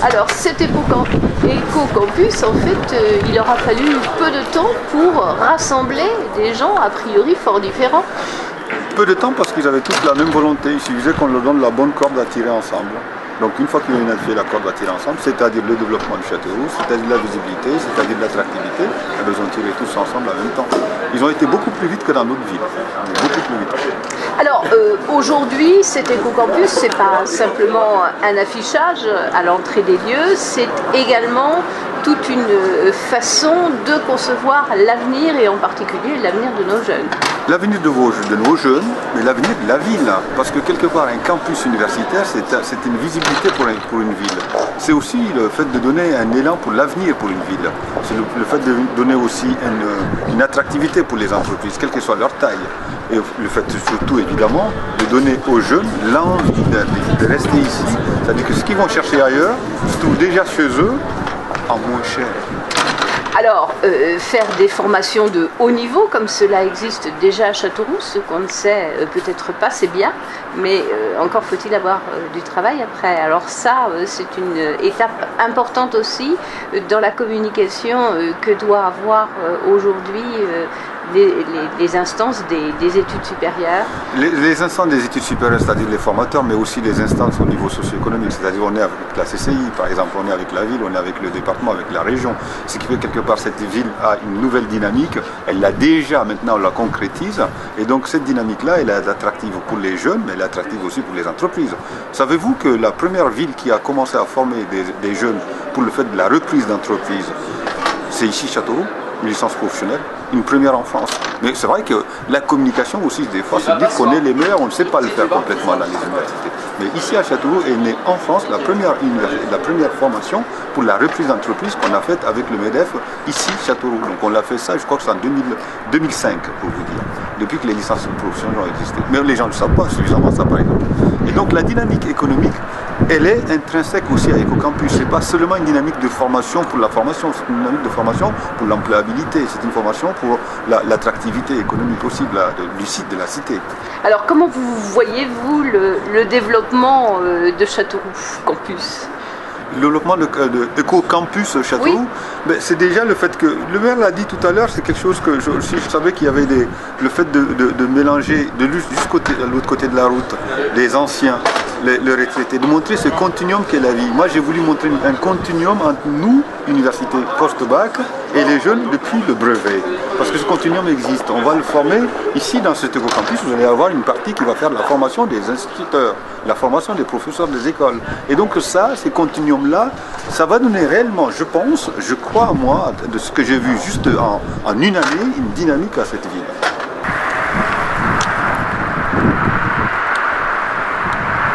Alors cet éco-campus, en fait, il aura fallu peu de temps pour rassembler des gens a priori fort différents. Peu de temps parce qu'ils avaient tous la même volonté, il suffisait qu'on leur donne la bonne corde à tirer ensemble. Donc une fois qu'ils ont identifié la corde à tirer ensemble, c'est-à-dire le développement du Châteauroux, c'est-à-dire la visibilité, c'est-à-dire de l'attractivité, ils ont tiré tous ensemble en même temps. Ils ont été beaucoup plus vite que dans d'autres villes, beaucoup plus vite. Alors aujourd'hui, cet éco-campus, c'est pas simplement un affichage à l'entrée des lieux, c'est également toute une façon de concevoir l'avenir et en particulier l'avenir de nos jeunes. L'avenir de nos jeunes, mais l'avenir de la ville. Parce que quelque part, un campus universitaire, c'est une visibilité pour une ville. C'est aussi le fait de donner un élan pour l'avenir pour une ville. C'est le fait de donner aussi une attractivité pour les entreprises, quelle que soit leur taille. Et le fait surtout, évidemment, de donner aux jeunes l'envie de rester ici. C'est-à-dire que ce qu'ils vont chercher ailleurs, se trouve déjà chez eux, en moins cher. Alors, faire des formations de haut niveau, comme cela existe déjà à Châteauroux, ce qu'on ne sait peut-être pas, c'est bien, mais encore faut-il avoir du travail après. Alors ça, c'est une étape importante aussi dans la communication que doit avoir aujourd'hui les instances des études supérieures. Les instances des études supérieures, c'est-à-dire les formateurs, mais aussi les instances au niveau socio-économique, c'est-à-dire on est avec la CCI, par exemple, on est avec la ville, on est avec le département, avec la région, ce qui fait quelque part cette ville a une nouvelle dynamique, elle l'a déjà, maintenant on la concrétise, et donc cette dynamique-là, elle est attractive pour les jeunes, mais elle est attractive aussi pour les entreprises. Savez-vous que la première ville qui a commencé à former des jeunes pour le fait de la reprise d'entreprise, c'est ici Châteauroux, une licence professionnelle, une première en France. Mais c'est vrai que la communication aussi, des fois, se dit qu'on est les meilleurs, on ne sait pas le faire complètement dans les universités. Mais ici à Châteauroux est née en France la première formation pour la reprise d'entreprise qu'on a faite avec le MEDEF ici Châteauroux. Donc on l'a fait ça, je crois que c'est en 2005 pour vous dire, depuis que les licences professionnelles ont existé. Mais les gens ne le savent pas suffisamment ça par exemple. Et donc la dynamique économique, elle est intrinsèque aussi à EcoCampus. Ce n'est pas seulement une dynamique de formation pour la formation, c'est une dynamique de formation pour l'employabilité, c'est une formation pour l'attractivité économique aussi du site, de la cité. Alors comment voyez-vous le développement de Châteauroux Campus ? Le développement de EcoCampus Châteauroux, oui. C'est déjà le fait que, le maire l'a dit tout à l'heure, c'est quelque chose que je savais qu'il y avait le fait de mélanger de l'autre côté de la route, les anciens, les retraités, de montrer ce continuum qu'est la vie. Moi j'ai voulu montrer un continuum entre nous, université post-bac, et les jeunes depuis le brevet. Parce que ce continuum existe. On va le former ici dans cet EcoCampus, vous allez avoir une partie qui va faire la formation des instituteurs, la formation des professeurs des écoles. Et donc ça, ces continuums-là, ça va donner réellement, je pense, je crois moi, de ce que j'ai vu juste en une année, une dynamique à cette ville.